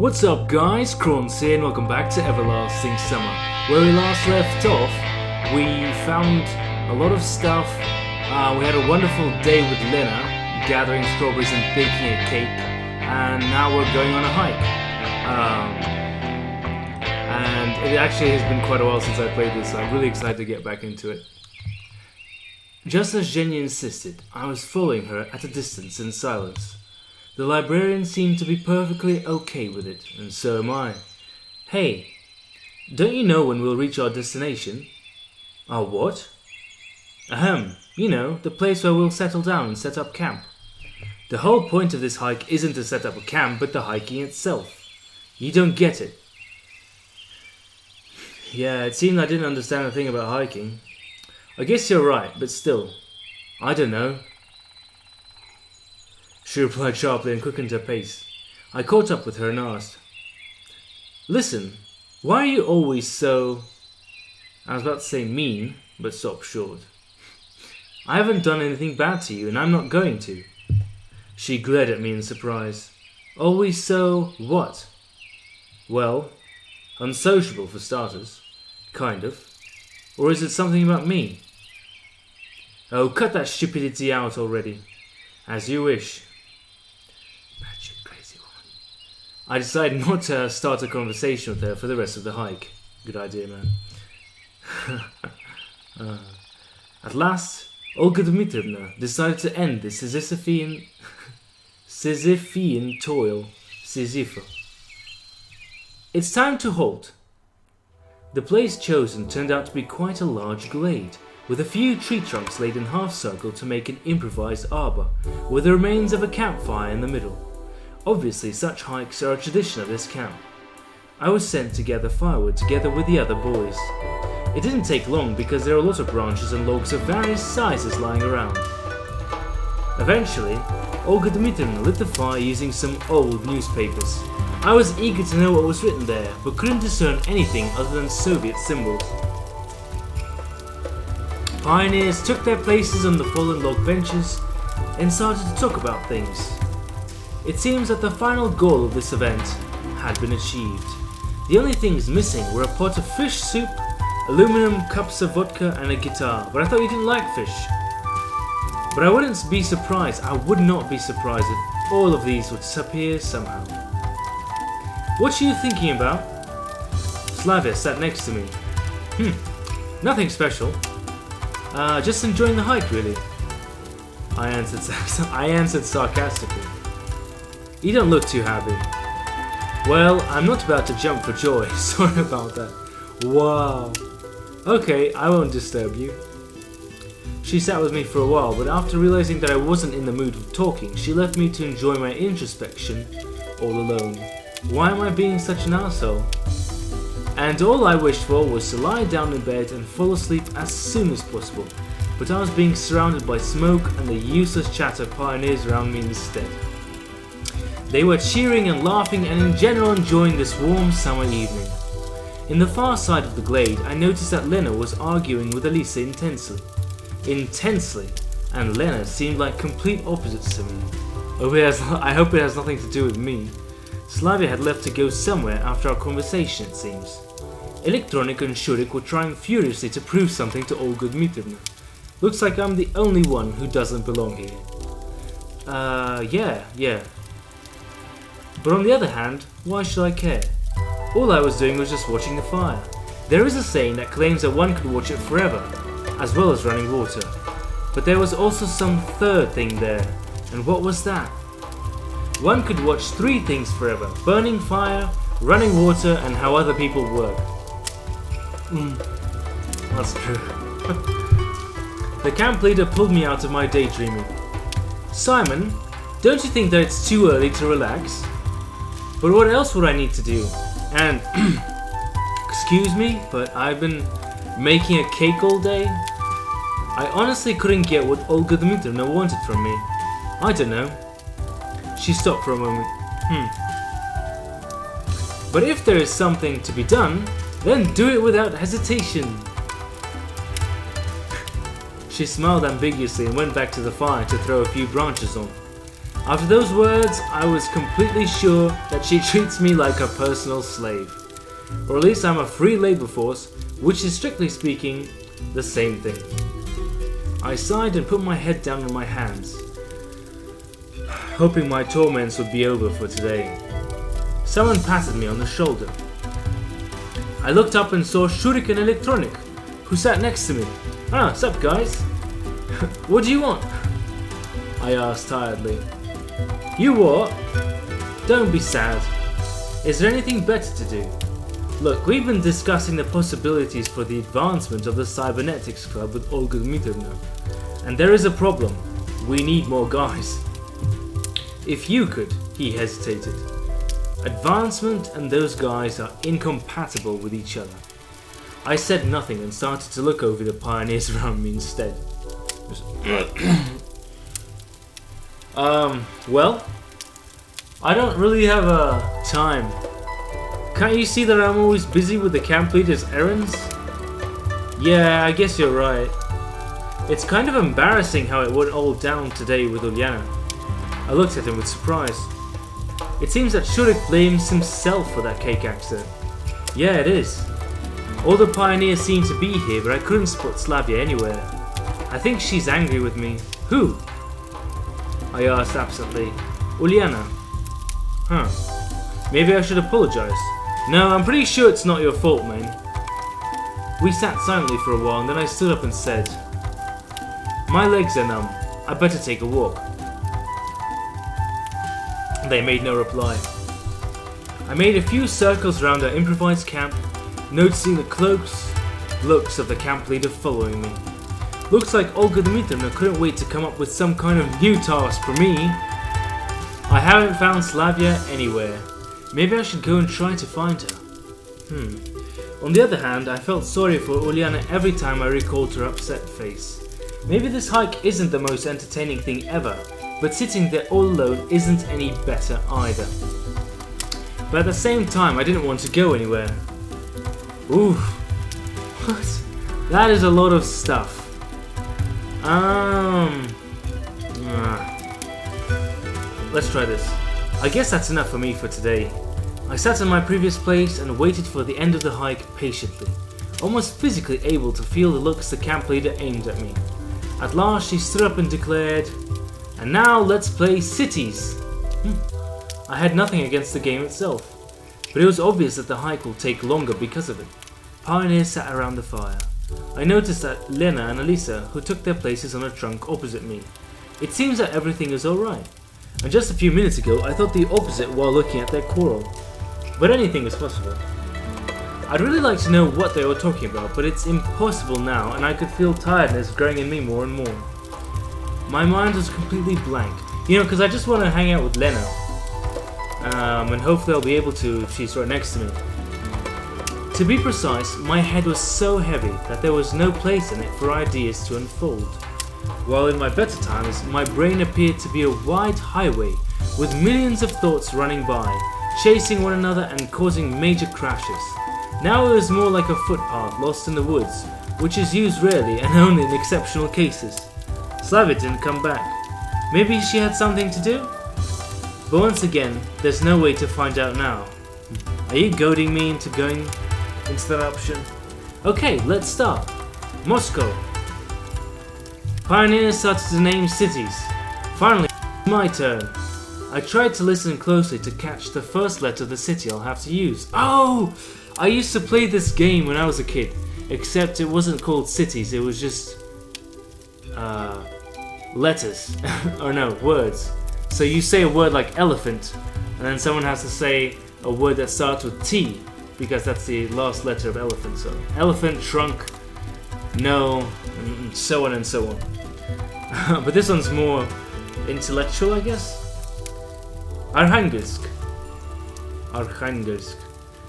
What's up guys, Kronz here and welcome back to Everlasting Summer. Where we last left off, we found a lot of stuff. We had a wonderful day with Lena, gathering strawberries and baking a cake, and now we're going on a hike. And it actually has been quite a while since I played this, so I'm really excited to get back into it. Just as Jenny insisted, I was following her at a distance in silence. The librarian seemed to be perfectly okay with it, and so am I. Hey, don't you know when we'll reach our destination? Our what? Ahem, you know, the place where we'll settle down and set up camp. The whole point of this hike isn't to set up a camp, but the hiking itself. You don't get it. Yeah, it seemed I didn't understand a thing about hiking. I guess you're right, but still, I don't know. She replied sharply and quickened her pace. I caught up with her and asked, Listen, why are you always so... I was about to say mean, but stopped short. I haven't done anything bad to you, and I'm not going to. She glared at me in surprise. Always so... what? Well, unsociable for starters. Kind of. Or is it something about me? Oh, cut that stupidity out already. As you wish. Batshit crazy woman. I decided not to start a conversation with her for the rest of the hike. Good idea, man. At last, Olga Dmitrievna decided to end this Sisyphean toil. Sisypha. It's time to halt. The place chosen turned out to be quite a large glade, with a few tree trunks laid in half circle to make an improvised arbor, with the remains of a campfire in the middle. Obviously, such hikes are a tradition of this camp. I was sent to gather firewood together with the other boys. It didn't take long because there were a lot of branches and logs of various sizes lying around. Eventually, Olga Dmitrievna lit the fire using some old newspapers. I was eager to know what was written there, but couldn't discern anything other than Soviet symbols. Pioneers took their places on the fallen log benches and started to talk about things. It seems that the final goal of this event had been achieved. The only things missing were a pot of fish soup, aluminum cups of vodka, and a guitar, but I thought you didn't like fish. But I would not be surprised if all of these would disappear somehow. What are you thinking about? Slavia sat next to me. Nothing special. Just enjoying the hike, really. I answered sarcastically. You don't look too happy. Well, I'm not about to jump for joy. Sorry about that. Wow. Okay, I won't disturb you. She sat with me for a while, but after realizing that I wasn't in the mood for talking, she left me to enjoy my introspection all alone. Why am I being such an asshole? And all I wished for was to lie down in bed and fall asleep as soon as possible, but I was being surrounded by smoke and the useless chatter pioneers around me instead. They were cheering and laughing and in general enjoying this warm summer evening. In the far side of the glade, I noticed that Lena was arguing with Elisa intensely, and Lena seemed like complete opposites to me. I hope it has nothing to do with me. Slavia had left to go somewhere after our conversation, it seems. Elektronik and Shurik were trying furiously to prove something to Olga Dmitrievna. Looks like I'm the only one who doesn't belong here. Yeah. But on the other hand, why should I care? All I was doing was just watching the fire. There is a saying that claims that one could watch it forever, as well as running water. But there was also some third thing there, and what was that? One could watch three things forever: burning fire, running water, and how other people work. That's true. The camp leader pulled me out of my daydreaming. Simon, don't you think that it's too early to relax? But what else would I need to do? And, excuse me, but I've been making a cake all day? I honestly couldn't get what Olga Dmitrievna wanted from me. I don't know. She stopped for a moment. But if there is something to be done, then do it without hesitation. She smiled ambiguously and went back to the fire to throw a few branches on. After those words, I was completely sure that she treats me like a personal slave. Or at least I'm a free labor force, which is strictly speaking, the same thing. I sighed and put my head down on my hands, hoping my torments would be over for today. Someone patted me on the shoulder. I looked up and saw Shuriken Electronic, who sat next to me. "Ah, sup guys? What do you want?" I asked tiredly. "You what? Don't be sad. Is there anything better to do? Look, we've been discussing the possibilities for the advancement of the Cybernetics Club with Olga Dmitrievna, and there is a problem. We need more guys. If you could," he hesitated. "Advancement and those guys are incompatible with each other." I said nothing and started to look over the pioneers around me instead. Well, I don't really have time. Can't you see that I'm always busy with the camp leader's errands? Yeah, I guess you're right. It's kind of embarrassing how it went all down today with Uliana. I looked at him with surprise. It seems that Shurik blames himself for that cake accident. Yeah, it is. All the pioneers seem to be here, but I couldn't spot Slavia anywhere. I think she's angry with me. Who? I asked absently. Uliana. Huh. Maybe I should apologize. No, I'm pretty sure it's not your fault, man. We sat silently for a while and then I stood up and said, "My legs are numb. I better take a walk." They made no reply. I made a few circles around our improvised camp, noticing the close looks of the camp leader following me. Looks like Olga Dmitrievna couldn't wait to come up with some kind of new task for me. I haven't found Slavia anywhere. Maybe I should go and try to find her. On the other hand, I felt sorry for Uliana every time I recalled her upset face. Maybe this hike isn't the most entertaining thing ever, but sitting there all alone isn't any better either. But at the same time, I didn't want to go anywhere. Ooh, what? That is a lot of stuff. Let's try this. I guess that's enough for me for today. I sat in my previous place and waited for the end of the hike patiently, almost physically able to feel the looks the camp leader aimed at me. At last she stood up and declared, "And now let's play Cities." I had nothing against the game itself, but it was obvious that the hike will take longer because of it. Pioneers sat around the fire. I noticed that Lena and Elisa, who took their places on a trunk opposite me. It seems that everything is alright. And just a few minutes ago I thought the opposite while looking at their quarrel. But anything is possible. I'd really like to know what they were talking about, but it's impossible now and I could feel tiredness growing in me more and more. My mind was completely blank. Because I just want to hang out with Lena. And hopefully I'll be able to if she's right next to me. To be precise, my head was so heavy that there was no place in it for ideas to unfold. While in my better times, my brain appeared to be a wide highway with millions of thoughts running by, chasing one another and causing major crashes. Now it was more like a footpath lost in the woods, which is used rarely and only in exceptional cases. Slavia didn't come back. Maybe she had something to do? But once again, there's no way to find out now. Are you goading me into going into that option? Okay, let's start. Moscow. Pioneers started to name cities. Finally, my turn. I tried to listen closely to catch the first letter of the city I'll have to use. Oh! I used to play this game when I was a kid, except it wasn't called cities, it was just letters. Or no, words. So you say a word like elephant, and then someone has to say a word that starts with T, because that's the last letter of elephant. So elephant, trunk, no, and so on and so on. But this one's more intellectual, I guess. Arkhangelsk.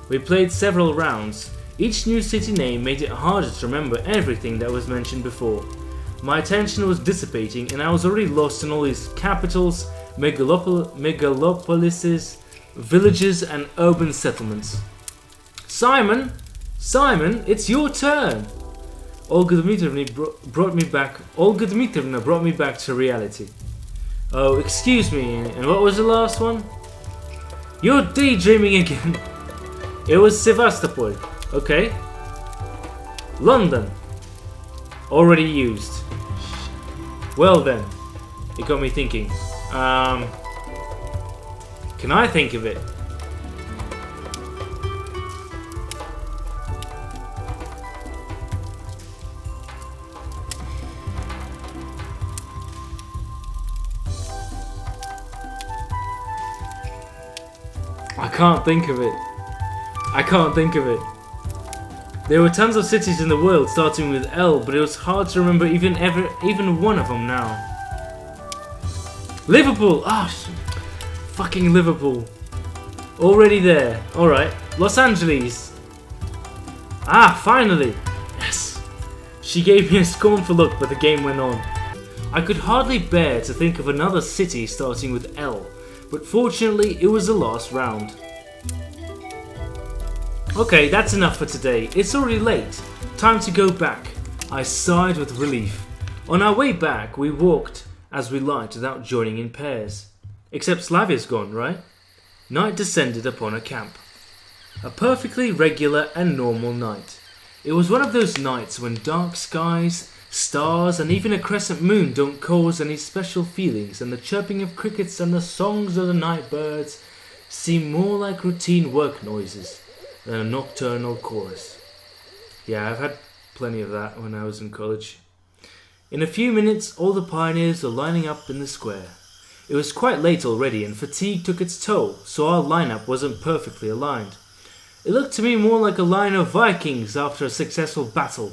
We played several rounds. Each new city name made it harder to remember everything that was mentioned before. My attention was dissipating and I was already lost in all these capitals, megalopolises, villages and urban settlements. Simon, it's your turn! Olga Dmitrievna brought me back to reality. Oh, excuse me, and what was the last one? You're daydreaming again. It was Sevastopol. Okay. London. Already used. Well then. It got me thinking. Can I think of it? I can't think of it. I can't think of it. There were tons of cities in the world starting with L, but it was hard to remember even one of them now. Liverpool! Ah, fucking Liverpool. Already there. Alright. Los Angeles. Ah, finally! Yes! She gave me a scornful look, but the game went on. I could hardly bear to think of another city starting with L, but fortunately it was the last round. Okay, that's enough for today. It's already late. Time to go back. I sighed with relief. On our way back, we walked as we liked without joining in pairs. Except Slavia's gone, right? Night descended upon a camp. A perfectly regular and normal night. It was one of those nights when dark skies, stars and even a crescent moon don't cause any special feelings, and the chirping of crickets and the songs of the night birds seem more like routine work noises than a nocturnal chorus. Yeah, I've had plenty of that when I was in college. In a few minutes, all the pioneers were lining up in the square. It was quite late already, and fatigue took its toll, so our lineup wasn't perfectly aligned. It looked to me more like a line of Vikings after a successful battle,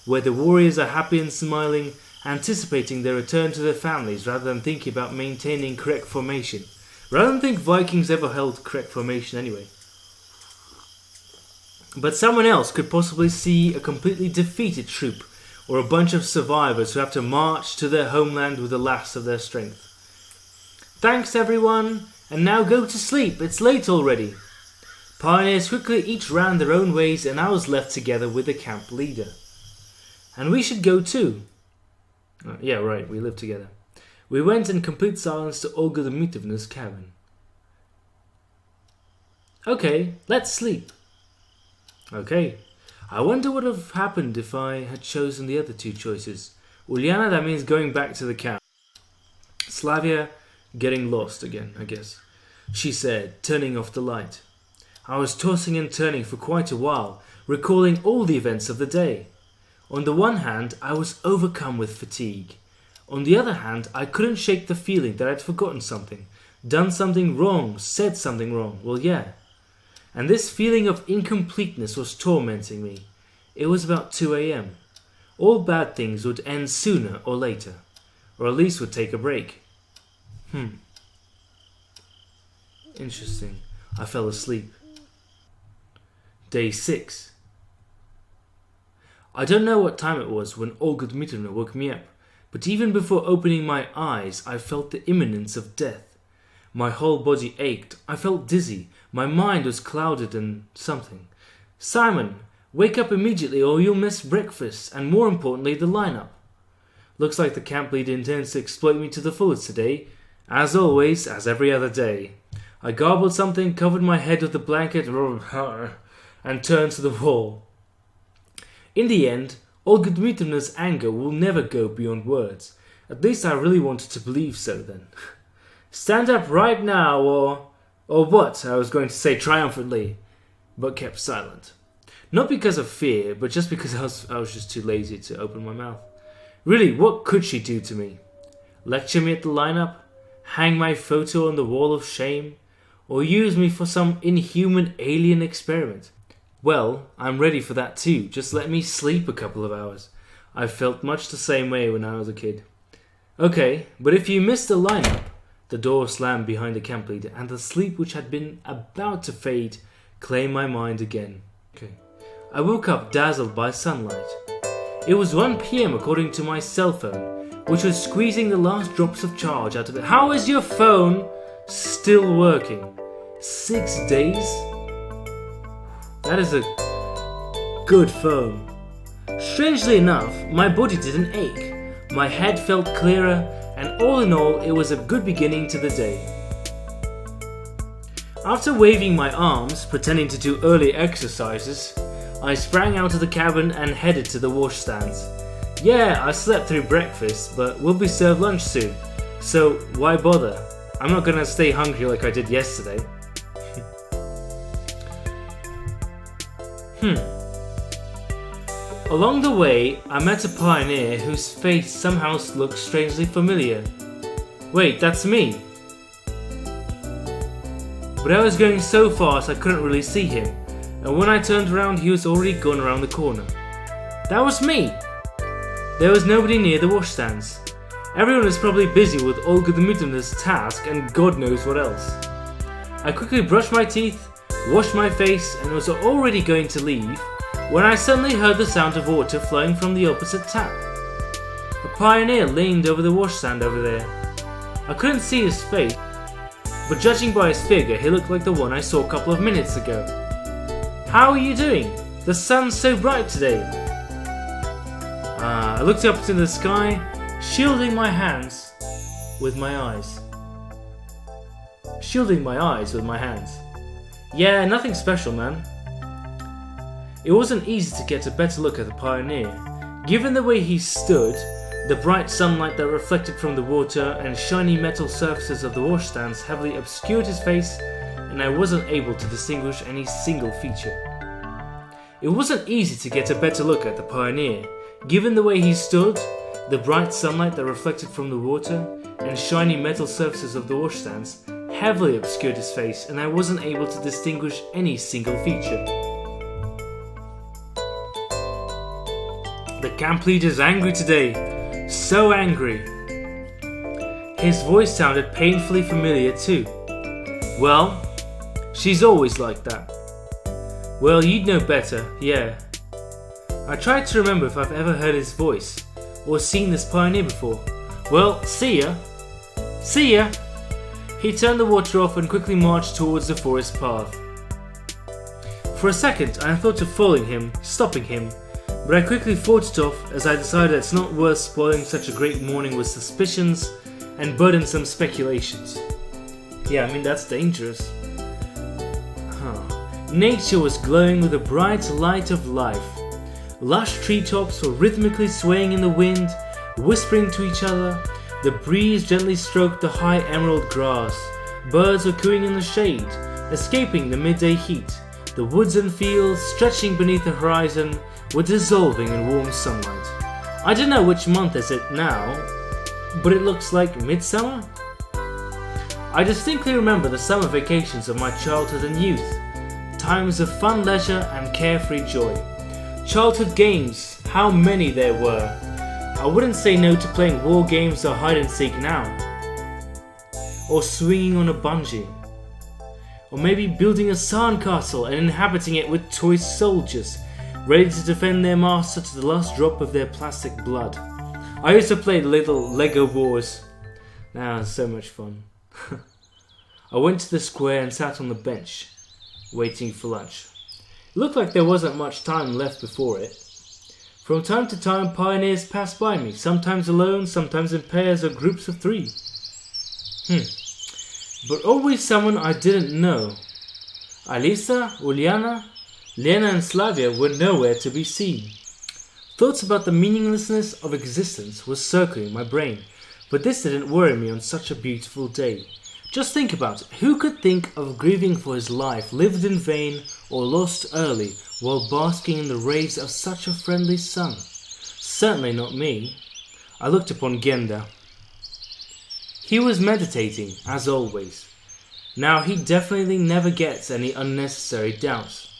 where the warriors are happy and smiling, anticipating their return to their families rather than thinking about maintaining correct formation. But I don't think Vikings ever held correct formation anyway. But someone else could possibly see a completely defeated troop, or a bunch of survivors who have to march to their homeland with the last of their strength. Thanks everyone, and now go to sleep, it's late already. Pioneers quickly each ran their own ways, and I was left together with the camp leader. And we should go too. Yeah, right, we live together. We went in complete silence to Olga Dmitrievna's cabin. Okay, let's sleep. Okay, I wonder what would have happened if I had chosen the other two choices. Uliana, that means going back to the camp. Slavia, getting lost again, I guess. She said, turning off the light. I was tossing and turning for quite a while, recalling all the events of the day. On the one hand, I was overcome with fatigue. On the other hand, I couldn't shake the feeling that I'd forgotten something, done something wrong, said something wrong. Well, yeah. And this feeling of incompleteness was tormenting me. It was about 2 a.m. All bad things would end sooner or later, or at least would take a break. Interesting. I fell asleep. Day 6. I don't know what time it was when Olga Dmitrievna woke me up, but even before opening my eyes, I felt the imminence of death. My whole body ached. I felt dizzy. My mind was clouded and something. Simon, wake up immediately or you'll miss breakfast, and more importantly, the lineup. Looks like the camp leader intends to exploit me to the fullest today. As always, as every other day. I garbled something, covered my head with a blanket, and turned to the wall. In the end, Olga Dmitrievna's anger will never go beyond words. At least I really wanted to believe so then. Stand up right now, or what, I was going to say triumphantly, but kept silent. Not because of fear, but just because I was just too lazy to open my mouth. Really, what could she do to me? Lecture me at the lineup? Hang my photo on the wall of shame? Or use me for some inhuman alien experiment? Well, I'm ready for that too. Just let me sleep a couple of hours. I felt much the same way when I was a kid. Okay, but if you missed the lineup, the door slammed behind the camp leader, and the sleep which had been about to fade claimed my mind again. Okay. I woke up dazzled by sunlight. It was 1 p.m. according to my cell phone, which was squeezing the last drops of charge out of it. How is your phone still working? 6 days? That is a good phone. Strangely enough, my body didn't ache. My head felt clearer, and and all in all, it was a good beginning to the day. After waving my arms, pretending to do early exercises, I sprang out of the cabin and headed to the washstands. Yeah, I slept through breakfast, but we'll be served lunch soon, so why bother? I'm not gonna stay hungry like I did yesterday. Along the way, I met a pioneer whose face somehow looked strangely familiar. Wait, that's me! But I was going so fast I couldn't really see him, and when I turned around he was already gone around the corner. That was me! There was nobody near the washstands. Everyone was probably busy with Olga-the-Mutinous task and God knows what else. I quickly brushed my teeth, washed my face, and was already going to leave when I suddenly heard the sound of water flowing from the opposite tap. A pioneer leaned over the washstand over there. I couldn't see his face, but judging by his figure, he looked like the one I saw a couple of minutes ago. How are you doing? The sun's so bright today. I looked up to the sky, shielding my hands with my eyes. Yeah, nothing special, man. It wasn't easy to get a better look at the pioneer. Given the way he stood, the bright sunlight that reflected from the water and shiny metal surfaces of the washstands heavily obscured his face, and I wasn't able to distinguish any single feature. It wasn't easy to get a better look at the pioneer. Given the way he stood, the bright sunlight that reflected from the water and shiny metal surfaces of the washstands heavily obscured his face, and I wasn't able to distinguish any single feature. The camp leader's angry today. So angry. His voice sounded painfully familiar too. Well, she's always like that. Well, you'd know better, yeah. I tried to remember if I've ever heard his voice or seen this pioneer before. Well, see ya. See ya. He turned the water off and quickly marched towards the forest path. For a second, I thought of following him, stopping him, but I quickly fought it off as I decided it's not worth spoiling such a great morning with suspicions and burdensome speculations. Yeah, I mean that's dangerous. Nature was glowing with a bright light of life. Lush treetops were rhythmically swaying in the wind, whispering to each other. The breeze gently stroked the high emerald grass. Birds were cooing in the shade, escaping the midday heat. The woods and fields, stretching beneath the horizon, were dissolving in warm sunlight. I don't know which month is it now, but it looks like midsummer? I distinctly remember the summer vacations of my childhood and youth, times of fun leisure and carefree joy. Childhood games, how many there were. I wouldn't say no to playing war games or hide and seek now, or swinging on a bungee, or maybe building a sandcastle and inhabiting it with toy soldiers, ready to defend their master to the last drop of their plastic blood. I used to play little Lego wars. Now it's so much fun. I went to the square and sat on the bench, waiting for lunch. It looked like there wasn't much time left before it. From time to time, pioneers passed by me, sometimes alone, sometimes in pairs or groups of 3. But always someone I didn't know. Alisa, Uliana, Lena and Slavia were nowhere to be seen. Thoughts about the meaninglessness of existence were circling my brain, but this didn't worry me on such a beautiful day. Just think about it. Who could think of grieving for his life lived in vain or lost early while basking in the rays of such a friendly sun? Certainly not me. I looked upon Genda. He was meditating, as always. Now he definitely never gets any unnecessary doubts.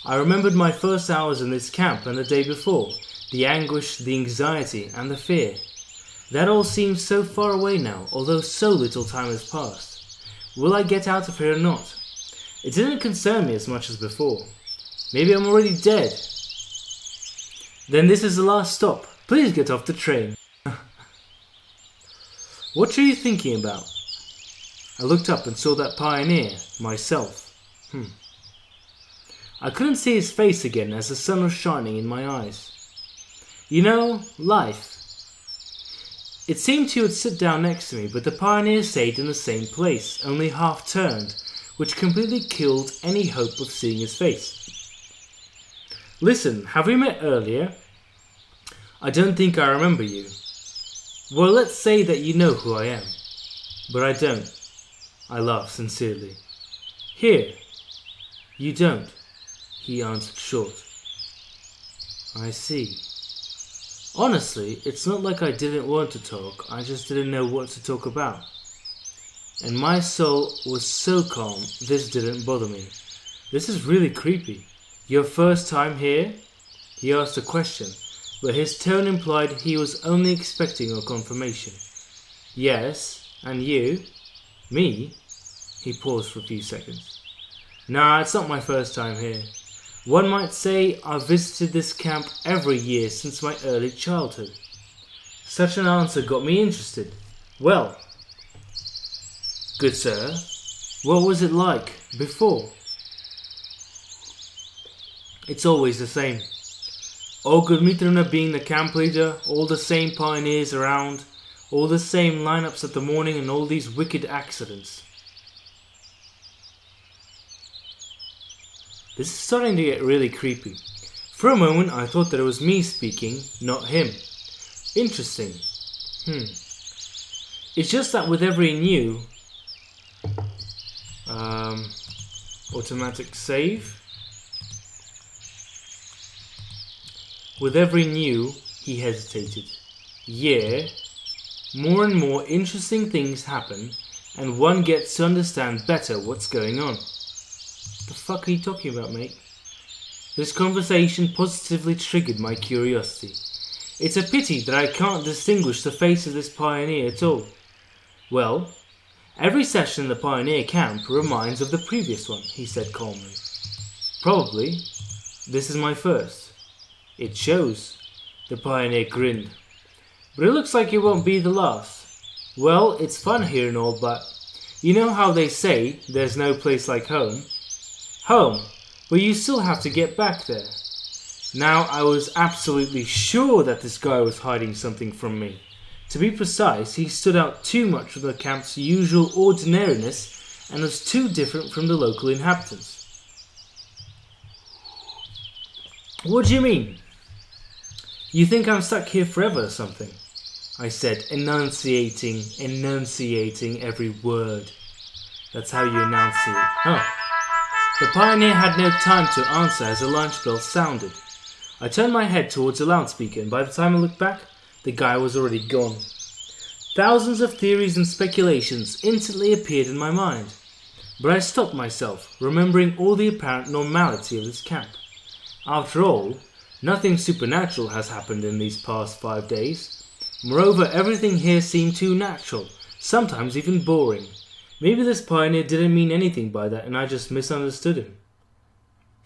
I remembered my first hours in this camp and the day before, the anguish, the anxiety, and the fear. That all seems so far away now, although so little time has passed. Will I get out of here or not? It didn't concern me as much as before. Maybe I'm already dead. Then this is the last stop. Please get off the train. What are you thinking about? I looked up and saw that pioneer, myself. I couldn't see his face again as the sun was shining in my eyes. You know, life. It seemed he would sit down next to me, but the pioneer stayed in the same place, only half turned, which completely killed any hope of seeing his face. Listen, have we met earlier? I don't think I remember you. Well, let's say that you know who I am. But I don't. I laughed sincerely. Here. You don't, he answered short. I see. Honestly, it's not like I didn't want to talk, I just didn't know what to talk about. And my soul was so calm, this didn't bother me. This is really creepy. Your first time here? He asked a question, but his tone implied he was only expecting a confirmation. Yes, and you? Me? He paused for a few seconds. Nah, it's not my first time here. One might say I've visited this camp every year since my early childhood. Such an answer got me interested. Well, good sir, what was it like before? It's always the same. Ogre Mitrana being the camp leader, all the same pioneers around, all the same lineups at the morning and all these wicked accidents. This is starting to get really creepy. For a moment I thought that it was me speaking, not him. Interesting. It's just that with every new automatic save. With every new, he hesitated, year, more and more interesting things happen, and one gets to understand better what's going on. The fuck are you talking about, mate? This conversation positively triggered my curiosity. It's a pity that I can't distinguish the face of this pioneer at all. Well, every session in the pioneer camp reminds of the previous one, he said calmly. Probably, this is my first. It shows, the pioneer grinned. But it looks like it won't be the last. Well, it's fun here and all, but you know how they say there's no place like home? Home, but you still have to get back there. Now, I was absolutely sure that this guy was hiding something from me. To be precise, he stood out too much from the camp's usual ordinariness and was too different from the local inhabitants. What do you mean? You think I'm stuck here forever or something? I said, enunciating every word. That's how you enunciate. Oh. The pioneer had no time to answer as the lunch bell sounded. I turned my head towards the loudspeaker, and by the time I looked back, the guy was already gone. Thousands of theories and speculations instantly appeared in my mind, but I stopped myself, remembering all the apparent normality of this camp. After all, nothing supernatural has happened in these past 5 days. Moreover, everything here seemed too natural, sometimes even boring. Maybe this pioneer didn't mean anything by that and I just misunderstood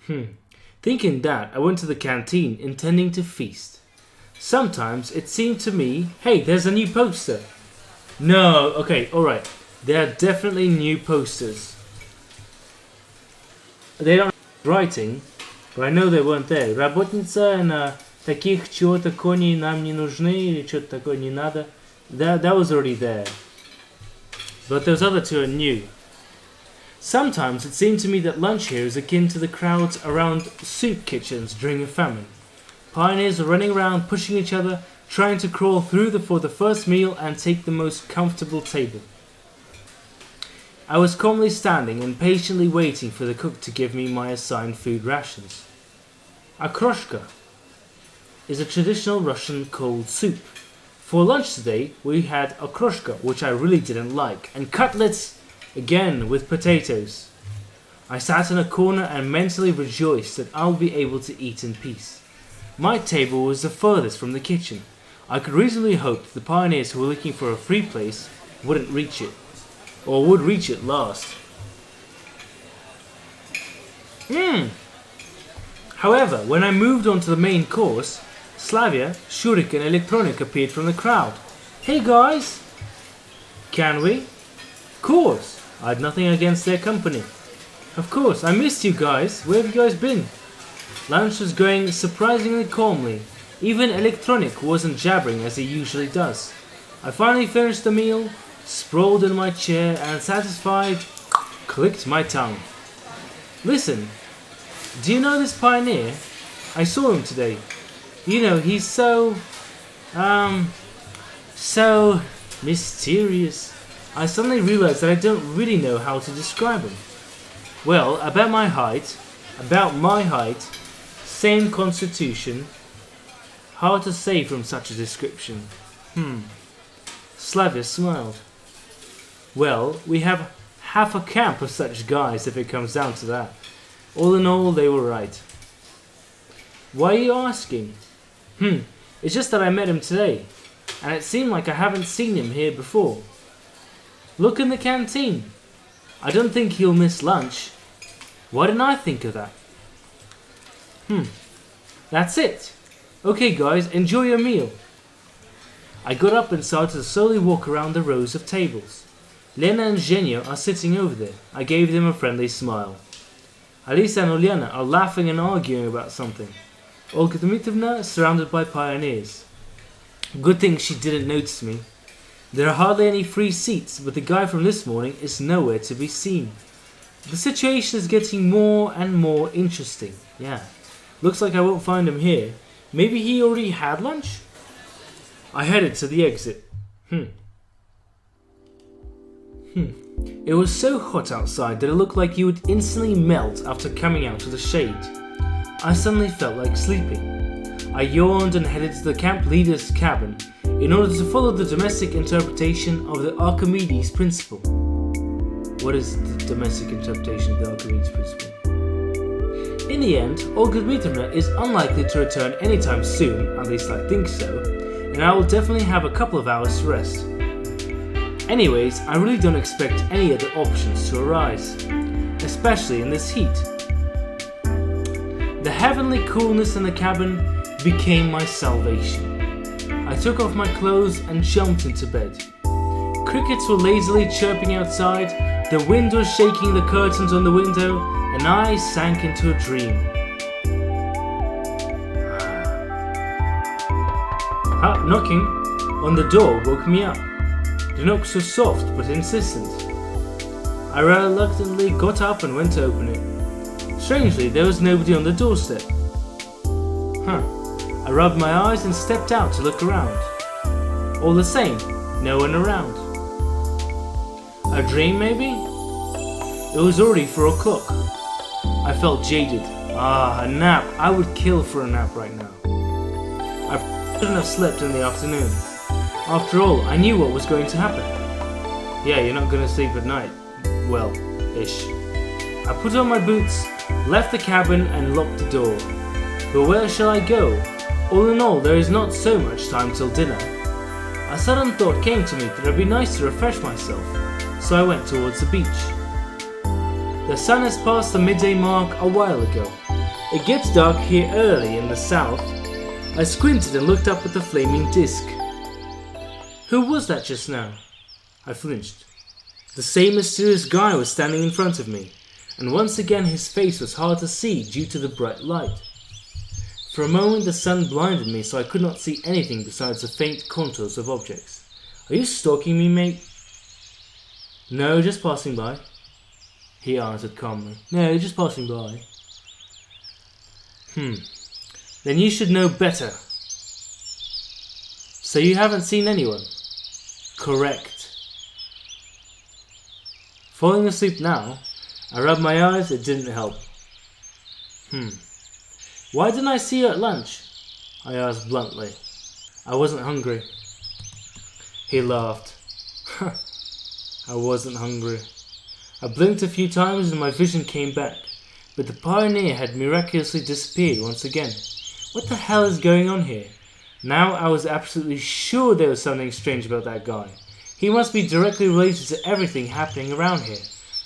him. Thinking that, I went to the canteen intending to feast. Sometimes it seemed to me, hey, there's a new poster. No, okay, alright. There are definitely new posters. They don't have writing, but I know they weren't there. Работница на таких чего-то коней нам не нужны или что-то такое не надо. That was already there. But those other two are new. Sometimes it seemed to me that lunch here is akin to the crowds around soup kitchens during a famine. Pioneers are running around pushing each other, trying to crawl through for the first meal and take the most comfortable table. I was calmly standing and patiently waiting for the cook to give me my assigned food rations. Okroshka is a traditional Russian cold soup. For lunch today, we had okroshka, which I really didn't like, and cutlets, again with potatoes. I sat in a corner and mentally rejoiced that I'll be able to eat in peace. My table was the furthest from the kitchen. I could reasonably hope that the pioneers who were looking for a free place wouldn't reach it, or would reach it last. However, when I moved on to the main course, Slavia, Shurik and Electronic appeared from the crowd. Hey guys! Can we? Of course! I had nothing against their company. Of course, I missed you guys. Where have you guys been? Lunch was going surprisingly calmly. Even Electronic wasn't jabbering as he usually does. I finally finished the meal, sprawled in my chair, and satisfied, clicked my tongue. Listen, do you know this pioneer? I saw him today. You know, he's so mysterious. I suddenly realized that I don't really know how to describe him. Well, about my height, same constitution, hard to say from such a description. Slavius smiled. Well, we have half a camp of such guys if it comes down to that. All in all, they were right. Why are you asking? It's just that I met him today, and it seemed like I haven't seen him here before. Look in the canteen. I don't think he'll miss lunch. Why didn't I think of that? That's it. Okay guys, enjoy your meal. I got up and started to slowly walk around the rows of tables. Lena and Zhenya are sitting over there. I gave them a friendly smile. Alisa and Uliana are laughing and arguing about something. Olga Dmitrievna is surrounded by pioneers. Good thing she didn't notice me. There are hardly any free seats, but the guy from this morning is nowhere to be seen. The situation is getting more and more interesting. Yeah, looks like I won't find him here. Maybe he already had lunch? I headed to the exit. It was so hot outside that it looked like you would instantly melt after coming out of the shade. I suddenly felt like sleeping. I yawned and headed to the camp leader's cabin in order to follow the domestic interpretation of the Archimedes principle. What is the domestic interpretation of the Archimedes principle? In the end, Olga Dmitrievna is unlikely to return anytime soon, at least I think so, and I will definitely have a couple of hours to rest. Anyways, I really don't expect any other options to arise, especially in this heat. The heavenly coolness in the cabin became my salvation. I took off my clothes and jumped into bed. Crickets were lazily chirping outside, the wind was shaking the curtains on the window, and I sank into a dream. Knocking on the door woke me up. The knocks were soft but insistent. I reluctantly got up and went to open it. Strangely, there was nobody on the doorstep. I rubbed my eyes and stepped out to look around. All the same, no one around. A dream, maybe? It was already 4 o'clock. I felt jaded. A nap. I would kill for a nap right now. I shouldn't have slept in the afternoon. After all, I knew what was going to happen. Yeah, you're not going to sleep at night. Well, ish. I put on my boots, left the cabin and locked the door. But where shall I go? All in all, there is not so much time till dinner. A sudden thought came to me that it would be nice to refresh myself, so I went towards the beach. The sun has passed the midday mark a while ago. It gets dark here early in the south. I squinted and looked up at the flaming disc. Who was that just now? I flinched. The same mysterious guy was standing in front of me, and once again his face was hard to see due to the bright light. For a moment the sun blinded me so I could not see anything besides the faint contours of objects. Are you stalking me, mate? No, just passing by. He answered calmly. No, just passing by. Then you should know better. So you haven't seen anyone? Correct. Falling asleep now, I rubbed my eyes, it didn't help. Why didn't I see you at lunch? I asked bluntly. I wasn't hungry. He laughed. I wasn't hungry. I blinked a few times and my vision came back, but the pioneer had miraculously disappeared once again. What the hell is going on here? Now I was absolutely sure there was something strange about that guy. He must be directly related to everything happening around here.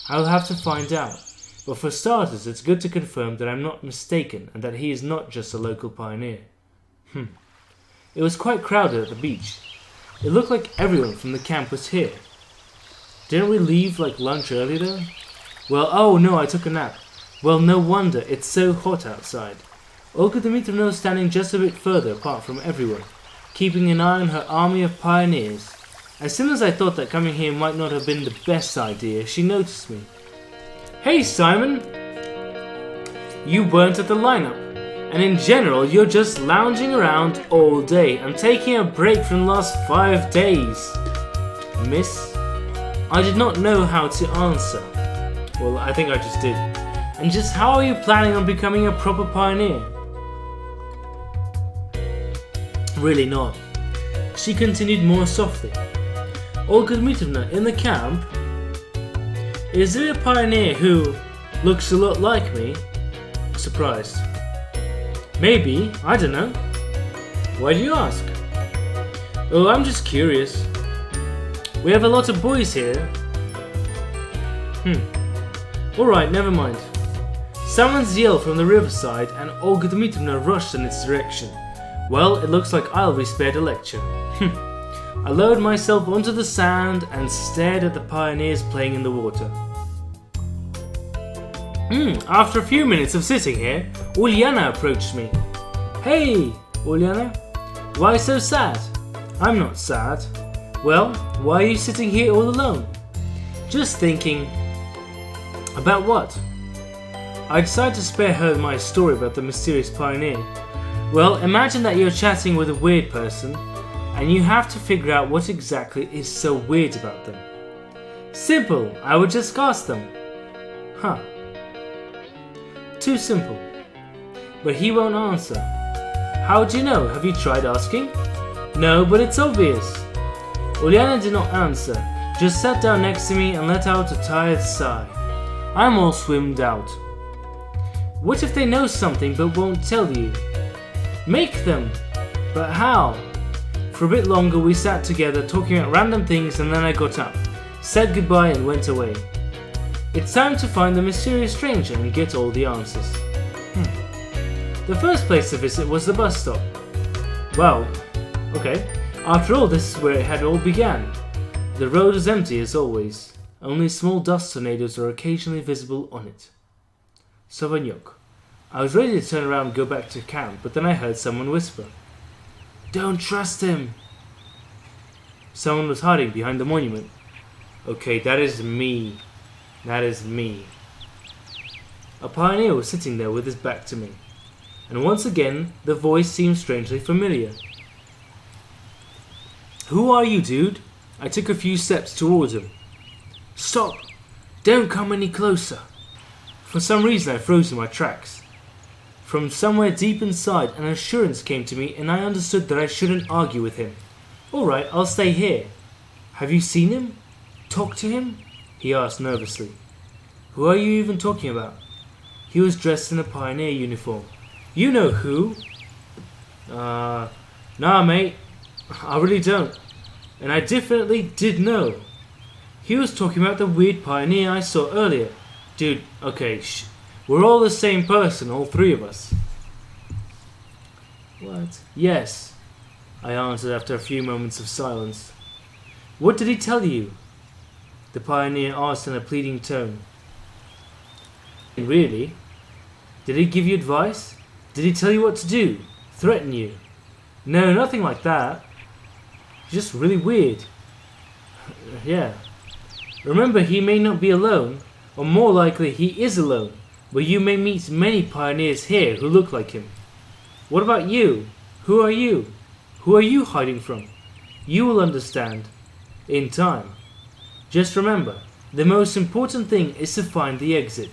I will have to find out. But for starters, it's good to confirm that I'm not mistaken and that he is not just a local pioneer. It was quite crowded at the beach. It looked like everyone from the camp was here. Didn't we leave like lunch early though? Well, oh no, I took a nap. Well, no wonder, it's so hot outside. Olga Dmitrievna was standing just a bit further apart from everyone, keeping an eye on her army of pioneers, As soon as I thought that coming here might not have been the best idea, she noticed me. "Hey Simon! You weren't at the lineup, and in general you're just lounging around all day and taking a break from the last 5 days. Miss?" I did not know how to answer. Well, I think I just did. "And just how are you planning on becoming a proper pioneer?" "Really not." She continued more softly. "Olga Dmitrievna, in the camp, is there a pioneer who looks a lot like me?" Surprised. "Maybe, I don't know." "Why do you ask?" "Oh, I'm just curious. We have a lot of boys here." Alright, never mind." Someone's yelled from the riverside and Olga Dmitrievna rushed in its direction. Well, it looks like I'll be spared a lecture. I lowered myself onto the sand and stared at the pioneers playing in the water. After a few minutes of sitting here, Uliana approached me. "Hey, Uliana, why so sad?" "I'm not sad." "Well, why are you sitting here all alone?" "Just thinking." "About what?" I decided to spare her my story about the mysterious pioneer. "Well, imagine that you're chatting with a weird person, and you have to figure out what exactly is so weird about them." "Simple, I would just ask them." "Huh. Too simple." "But he won't answer." "How do you know? Have you tried asking?" "No, but it's obvious." Uliana did not answer, just sat down next to me and let out a tired sigh. I'm all swimmed out. What if they know something but won't tell you? Make them! But how? For a bit longer we sat together talking about random things, and then I got up, said goodbye and went away. It's time to find the mysterious stranger and get all the answers. The first place to visit was the bus stop. Well, okay. After all, this is where it had all began. The road is empty as always. Only small dust tornadoes are occasionally visible on it. Sauvignoc. I was ready to turn around and go back to camp, but then I heard someone whisper, "Don't trust him." Someone was hiding behind the monument. Okay, that is me. That is me. A pioneer was sitting there with his back to me, and once again the voice seemed strangely familiar. "Who are you, dude?" I took a few steps towards him. "Stop! Don't come any closer." For some reason I froze in my tracks. From somewhere deep inside an assurance came to me, and I understood that I shouldn't argue with him. "Alright, I'll stay here." "Have you seen him? Talked to him?" he asked nervously. "Who are you even talking about?" He was dressed in a pioneer uniform. "You know who?" Nah mate, I really don't. And I definitely did know. He was talking about the weird pioneer I saw earlier. Dude, okay, we're all the same person, all three of us. What? Yes, I answered after a few moments of silence. "What did he tell you?" the pioneer asked in a pleading tone. "Really? Did he give you advice? Did he tell you what to do? Threaten you?" "No, nothing like that. Just really weird." "Yeah. Remember, he may not be alone, or more likely he is alone, but you may meet many pioneers here who look like him. What about you? Who are you? Who are you hiding from? You will understand. In time. Just remember, the most important thing is to find the exit."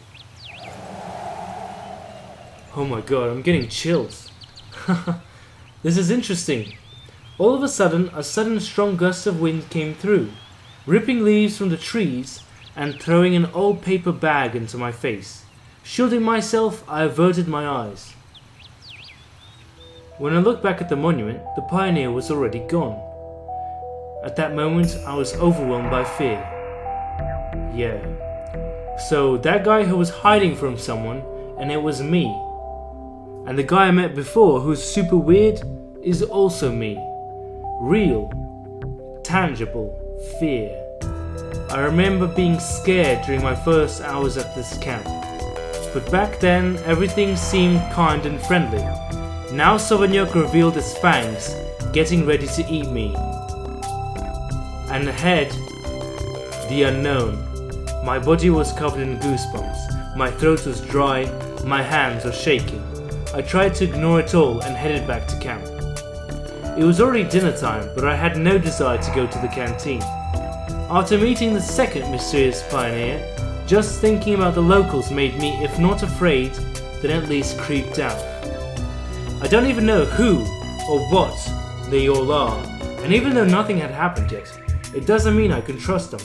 Oh my god, I'm getting chills. This is interesting. All of a sudden strong gust of wind came through, ripping leaves from the trees and throwing an old paper bag into my face. Shielding myself, I averted my eyes. When I looked back at the monument, the pioneer was already gone. At that moment, I was overwhelmed by fear. Yeah. So that guy who was hiding from someone, and it was me. And the guy I met before, who's super weird, is also me. Real, tangible fear. I remember being scared during my first hours at this camp. But back then, everything seemed kind and friendly. Now Sauvignoc revealed its fangs, getting ready to eat me. and ahead, the unknown. My body was covered in goosebumps, my throat was dry, my hands were shaking. I tried to ignore it all and headed back to camp. It was already dinner time, but I had no desire to go to the canteen. After meeting the second mysterious pioneer, just thinking about the locals made me, if not afraid, then at least creeped out. I don't even know who or what they all are, and even though nothing had happened yet, it doesn't mean I can trust them.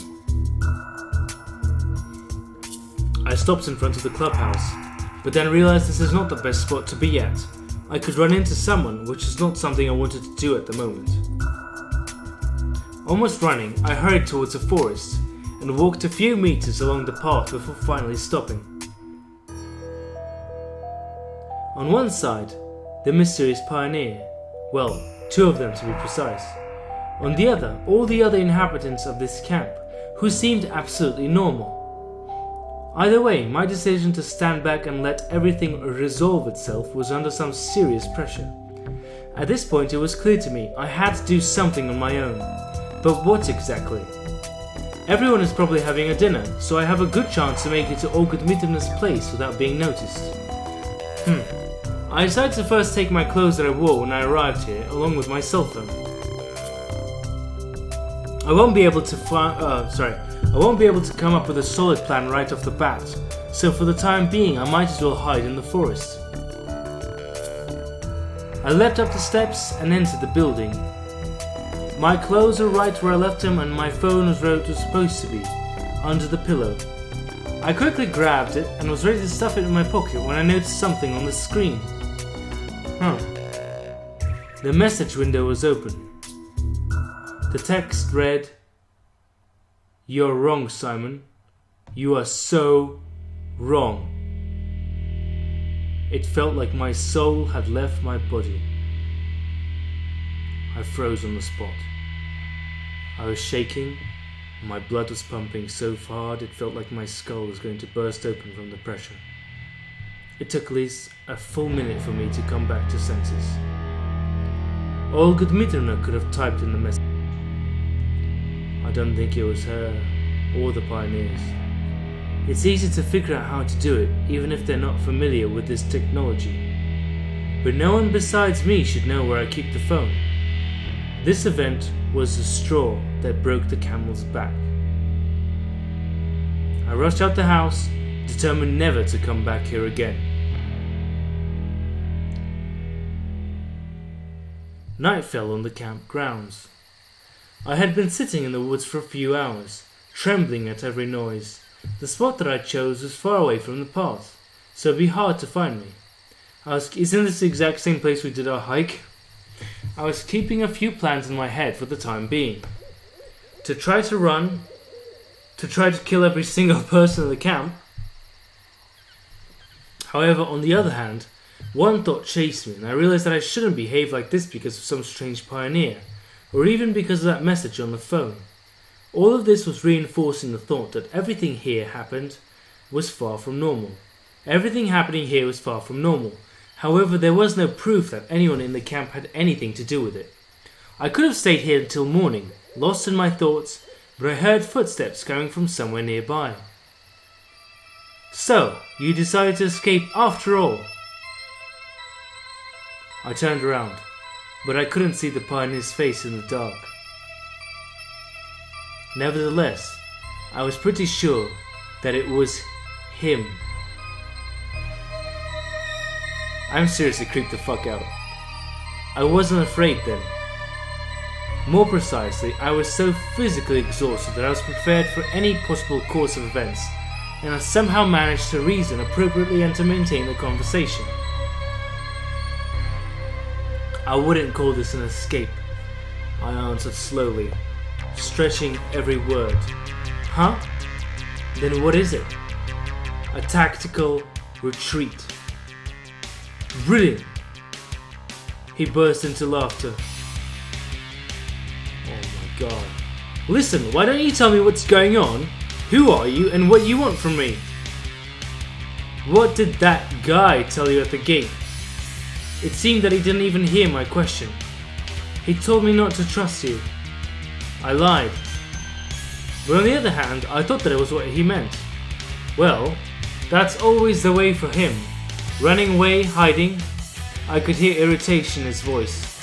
I stopped in front of the clubhouse, but then realized this is not the best spot to be at. I could run into someone, which is not something I wanted to do at the moment. Almost running, I hurried towards the forest and walked a few meters along the path before finally stopping. On one side, the mysterious pioneer, well, 2 of them to be precise. On the other, all the other inhabitants of this camp, who seemed absolutely normal. Either way, my decision to stand back and let everything resolve itself was under some serious pressure. At this point it was clear to me I had to do something on my own. But what exactly? Everyone is probably having a dinner, so I have a good chance to make it to Olgudmitovna's place without being noticed. I decided to first take my clothes that I wore when I arrived here, along with my cell phone. I won't be able to come up with a solid plan right off the bat, so for the time being I might as well hide in the forest. I leapt up the steps and entered the building. My clothes were right where I left them and my phone was where it was supposed to be, under the pillow. I quickly grabbed it and was ready to stuff it in my pocket when I noticed something on the screen. The message window was open. The text read, "You're wrong, Simon. You are so wrong." It felt like my soul had left my body. I froze on the spot. I was shaking, and my blood was pumping so hard it felt like my skull was going to burst open from the pressure. It took at least a full minute for me to come back to senses. Olga Dmitrievna could have typed in the message. I don't think it was her or the pioneers. It's easy to figure out how to do it, even if they're not familiar with this technology. But no one besides me should know where I keep the phone. This event was the straw that broke the camel's back. I rushed out the house, determined never to come back here again. Night fell on the camp grounds. I had been sitting in the woods for a few hours, trembling at every noise. The spot that I chose was far away from the path, so it'd be hard to find me. Isn't this the exact same place we did our hike? I was keeping a few plans in my head for the time being. To try to run, to try to kill every single person in the camp. However, on the other hand, one thought chased me and I realized that I shouldn't behave like this because of some strange pioneer, or even because of that message on the phone. All of this was reinforcing the thought that everything here was far from normal. Everything happening here was far from normal. However, there was no proof that anyone in the camp had anything to do with it. I could have stayed here until morning, lost in my thoughts, but I heard footsteps coming from somewhere nearby. So, you decided to escape after all? I turned around, but I couldn't see the pioneer's face in the dark. Nevertheless, I was pretty sure that it was him. I'm seriously creeped the fuck out. I wasn't afraid then. More precisely, I was so physically exhausted that I was prepared for any possible course of events, and I somehow managed to reason appropriately and to maintain the conversation. I wouldn't call this an escape, I answered slowly, stretching every word. Huh? Then what is it? A tactical retreat. Brilliant! He burst into laughter. Oh my god. Listen, why don't you tell me what's going on? Who are you and what you want from me? What did that guy tell you at the gate? It seemed that he didn't even hear my question. He told me not to trust you. I lied. But on the other hand, I thought that it was what he meant. Well, that's always the way for him. Running away, hiding. I could hear irritation in his voice.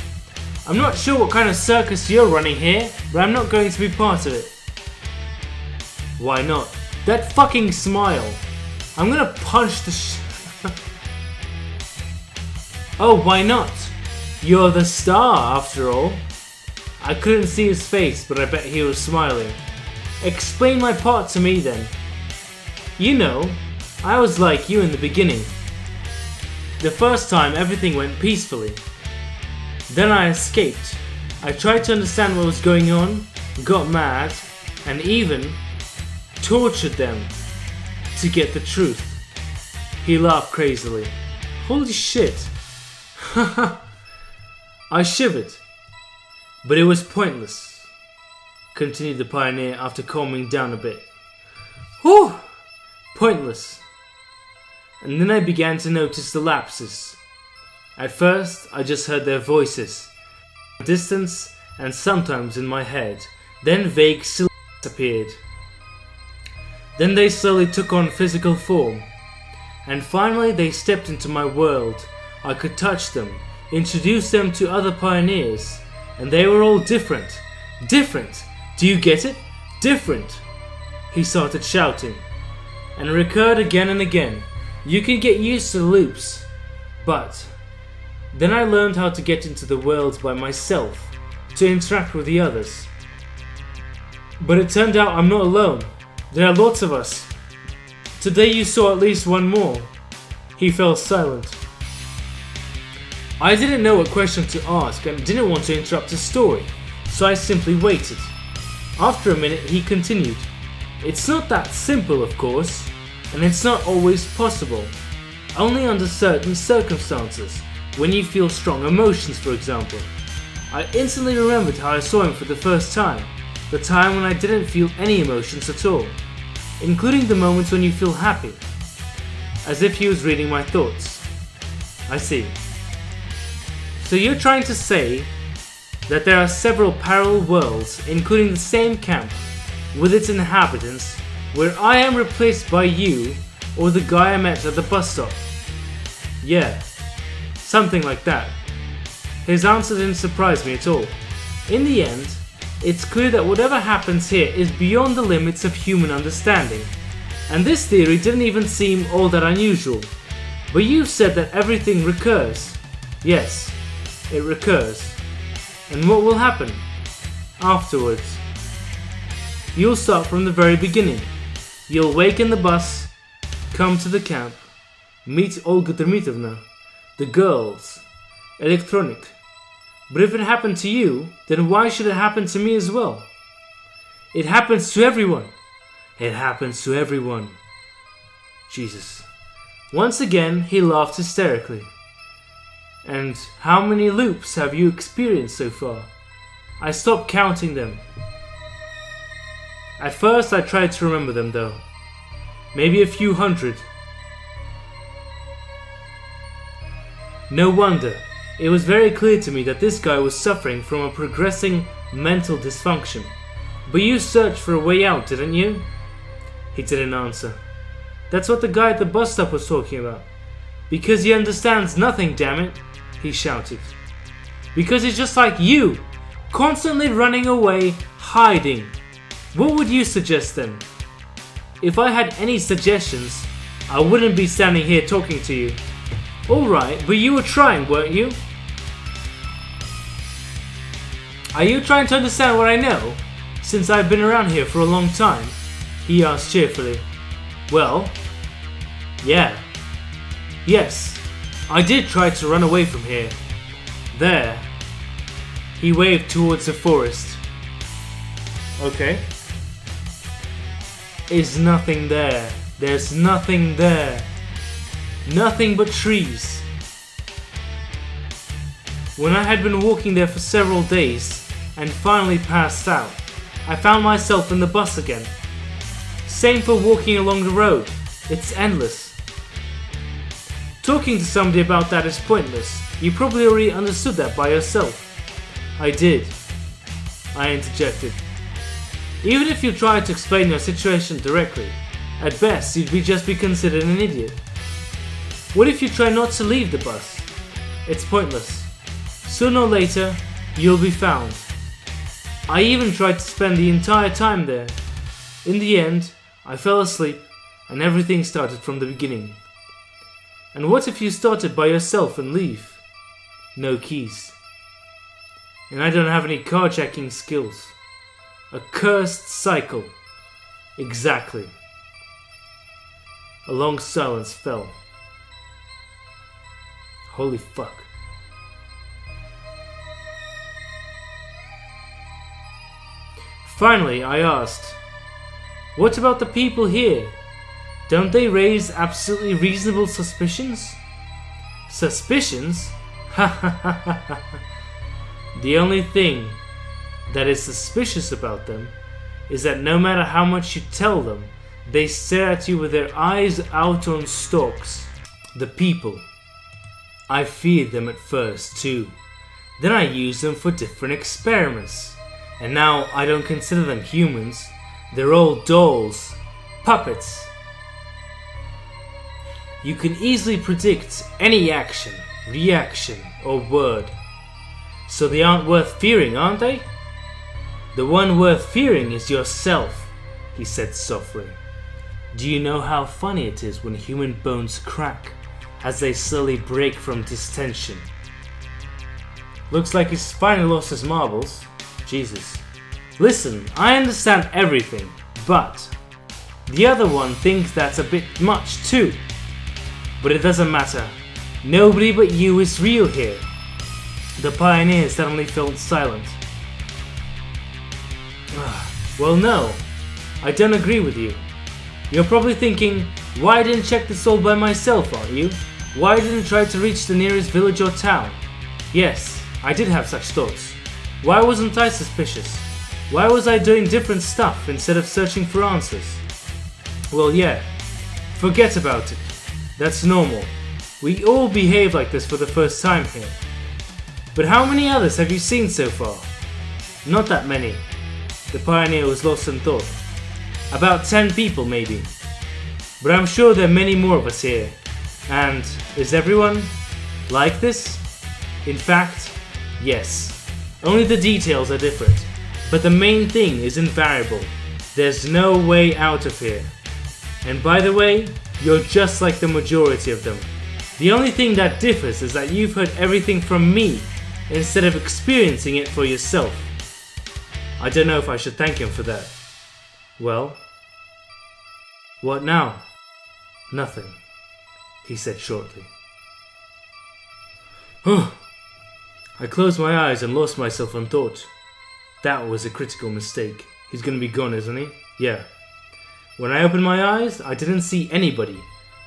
I'm not sure what kind of circus you're running here, but I'm not going to be part of it. Why not? That fucking smile. I'm gonna punch the Oh, why not? You're the star, after all. I couldn't see his face, but I bet he was smiling. Explain my part to me then. You know, I was like you in the beginning. The first time everything went peacefully. Then I escaped. I tried to understand what was going on, got mad, and even tortured them to get the truth. He laughed crazily. Holy shit. I shivered. But it was pointless, continued the pioneer after calming down a bit. Whew! Pointless. And then I began to notice the lapses. At first, I just heard their voices, distance, and sometimes in my head. Then vague silhouettes appeared. Then they slowly took on physical form. And finally they stepped into my world. I could touch them, introduce them to other pioneers, and they were all different. Different! Do you get it? Different! He started shouting, and it recurred again and again. You can get used to the loops, but then I learned how to get into the world by myself, to interact with the others. But it turned out I'm not alone. There are lots of us. Today you saw at least one more. He fell silent. I didn't know what question to ask and didn't want to interrupt his story, so I simply waited. After a minute he continued. It's not that simple, of course, and it's not always possible. Only under certain circumstances, when you feel strong emotions, for example. I instantly remembered how I saw him for the first time, the time when I didn't feel any emotions at all, including the moments when you feel happy, as if he was reading my thoughts. I see. So you're trying to say that there are several parallel worlds, including the same camp, with its inhabitants, where I am replaced by you or the guy I met at the bus stop. Yeah, something like that. His answer didn't surprise me at all. In the end, it's clear that whatever happens here is beyond the limits of human understanding, and this theory didn't even seem all that unusual. But you've said that everything recurs. Yes, it recurs. And what will happen afterwards? You'll start from the very beginning. You'll wake in the bus, come to the camp, meet Olga Dmitrievna, the girls, electronic. But if it happened to you, then why should it happen to me as well? It happens to everyone. It happens to everyone. Jesus. Once again, he laughed hysterically. And how many loops have you experienced so far? I stopped counting them. At first I tried to remember them though. Maybe a few hundred. No wonder. It was very clear to me that this guy was suffering from a progressing mental dysfunction. But you searched for a way out, didn't you? He didn't answer. That's what the guy at the bus stop was talking about. Because he understands nothing, damn it, he shouted. Because he's just like you, constantly running away, hiding. What would you suggest then? If I had any suggestions, I wouldn't be standing here talking to you. Alright, but you were trying, weren't you? Are you trying to understand what I know, since I've been around here for a long time? He asked cheerfully. Well, yeah. Yes, I did try to run away from here. There. He waved towards the forest. Okay. Is nothing there. There's nothing there. Nothing but trees. When I had been walking there for several days and finally passed out, I found myself in the bus again. Same for walking along the road. It's endless. Talking to somebody about that is pointless. You probably already understood that by yourself. I did. I interjected. Even if you tried to explain your situation directly, at best you'd just be considered an idiot. What if you try not to leave the bus? It's pointless. Sooner or later, you'll be found. I even tried to spend the entire time there. In the end, I fell asleep and everything started from the beginning. And what if you started by yourself and leave? No keys. And I don't have any carjacking skills. A cursed cycle. Exactly. A long silence fell. Holy fuck. Finally, I asked, what about the people here? Don't they raise absolutely reasonable suspicions? Suspicions? Ha ha ha ha ha. The only thing that is suspicious about them is that no matter how much you tell them, they stare at you with their eyes out on stalks. The people. I feared them at first too. Then I used them for different experiments. And now I don't consider them humans. They're all dolls. Puppets. You can easily predict any action, reaction, or word. So they aren't worth fearing, aren't they? The one worth fearing is yourself, he said softly. Do you know how funny it is when human bones crack as they slowly break from distension? Looks like he's finally lost his marbles. Jesus. Listen, I understand everything, but the other one thinks that's a bit much too. But it doesn't matter. Nobody but you is real here. The pioneer suddenly fell silent. Well, no, I don't agree with you. You're probably thinking, why I didn't check this all by myself, aren't you? Why didn't I try to reach the nearest village or town? Yes, I did have such thoughts. Why wasn't I suspicious? Why was I doing different stuff instead of searching for answers? Well, yeah, forget about it. That's normal. We all behave like this for the first time here. But how many others have you seen so far? Not that many. The pioneer was lost in thought. About 10 people maybe. But I'm sure there are many more of us here. And is everyone like this? In fact, yes. Only the details are different. But the main thing is invariable. There's no way out of here. And by the way, you're just like the majority of them. The only thing that differs is that you've heard everything from me instead of experiencing it for yourself. I don't know if I should thank him for that. Well, what now? Nothing, he said shortly. I closed my eyes and lost myself in thought. That was a critical mistake. He's gonna be gone, isn't he? Yeah. When I opened my eyes, I didn't see anybody,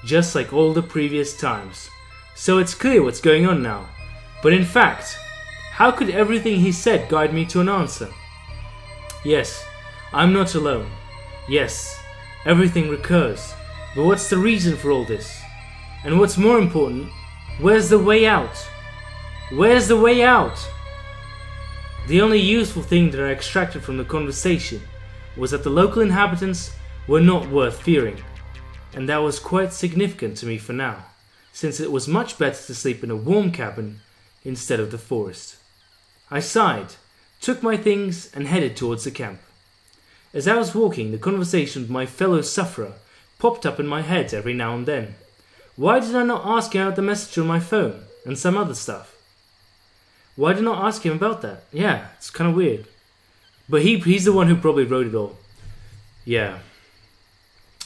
just like all the previous times. So it's clear what's going on now. But in fact, how could everything he said guide me to an answer? Yes, I'm not alone. Yes, everything recurs. But what's the reason for all this? And what's more important, where's the way out? Where's the way out? The only useful thing that I extracted from the conversation was that the local inhabitants were not worth fearing. And that was quite significant to me for now, since it was much better to sleep in a warm cabin instead of the forest. I sighed, took my things and headed towards the camp. As I was walking, the conversation with my fellow sufferer popped up in my head every now and then. Why did I not ask him about the message on my phone and some other stuff? Why did I not ask him about that? Yeah, it's kind of weird. But he's the one who probably wrote it all. Yeah.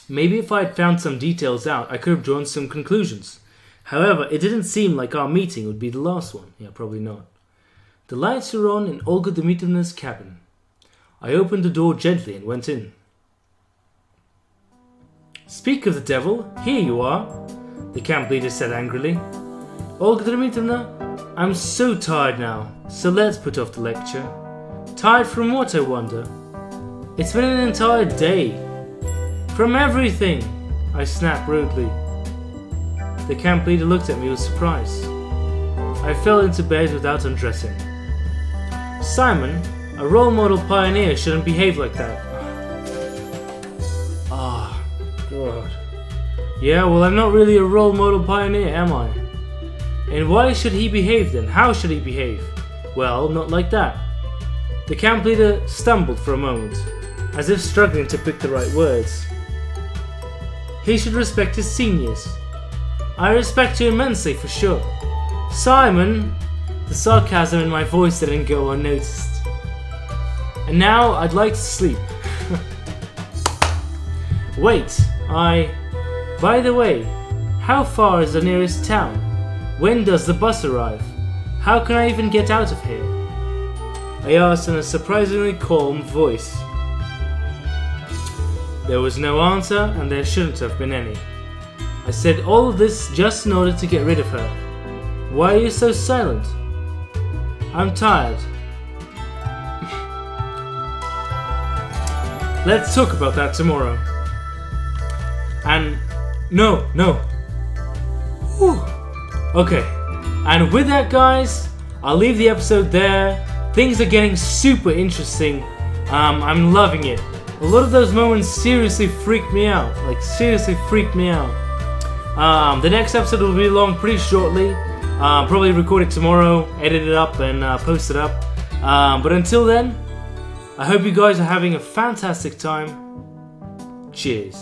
Maybe if I had found some details out, I could have drawn some conclusions. However, it didn't seem like our meeting would be the last one. Yeah, probably not. The lights were on in Olga Dmitrievna's cabin. I opened the door gently and went in. Speak of the devil, here you are, the camp leader said angrily. Olga Dmitrievna, I'm so tired now, so let's put off the lecture. Tired from what, I wonder? It's been an entire day. From everything, I snapped rudely. The camp leader looked at me with surprise. I fell into bed without undressing. Simon, a role model pioneer shouldn't behave like that. God. Yeah, well, I'm not really a role model pioneer, am I? And why should he behave then? How should he behave? Well, not like that. The camp leader stumbled for a moment, as if struggling to pick the right words. He should respect his seniors. I respect you immensely for sure. Simon! The sarcasm in my voice didn't go unnoticed. And now I'd like to sleep. Wait, by the way, how far is the nearest town? When does the bus arrive? How can I even get out of here? I asked in a surprisingly calm voice. There was no answer, and there shouldn't have been any. I said all of this just in order to get rid of her. Why are you so silent? I'm tired. Let's talk about that tomorrow. And no. Whew. Okay. And with that, guys, I'll leave the episode there. Things are getting super interesting. I'm loving it. A lot of those moments seriously freaked me out. The next episode will be along pretty shortly. Probably record it tomorrow, edit it up, and post it up. But until then, I hope you guys are having a fantastic time. Cheers.